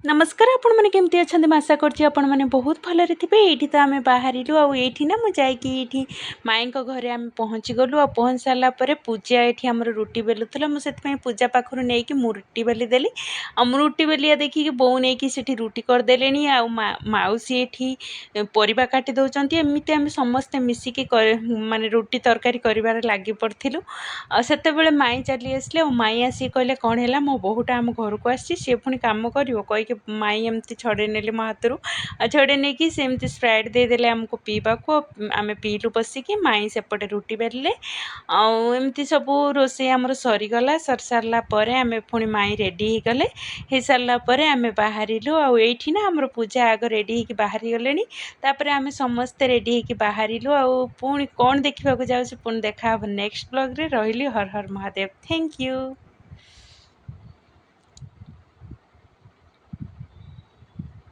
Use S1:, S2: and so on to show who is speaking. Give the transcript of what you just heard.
S1: नमस्कार आपण मैंने केमती अच्छा आशा करछि आपण मैंने बहुत भलरे थे। ये तो आम बाहर ये ना मुझे माई घरे आम पहुँची गलु आ पहुँच सारापर पूजा ये आम रुटी बेलुला मुझे पूजा पाखर नहीं कि रुटी बेली देली रुटी बेलिया देखिए बो नहीं कि रुटी करदे आउसी ये परिवा काटी दौरान एमती आम समस्ते मिसिकी माने रुटी तरकारी कर लगी पड़ू से माई चली आसले माई आसी कहले कौन है मो बहुटा आम घर को आसी सी पुणी कम कर कहीकि माई एमती छड़े नेले मो हाथ छड़े नहीं कि सेमती स्प्राइट देदेले आमको पीवा को आम पीलु बसिकी माई सेपटे रुटी बेलले आमती सब रोसे आमर सरीगला सर सारापर आम पुणी माई रेडी गले हो सारापर आम बाहर आईठी ना आमर पूजा आग रेडी हो बाहरी गले आम समस्ते रेडी हो बाहर पुणी कौन देखा जाऊँ पुणी देखा नेक्स्ट ब्लॉग रे रही हर हर महादेव थैंक यू।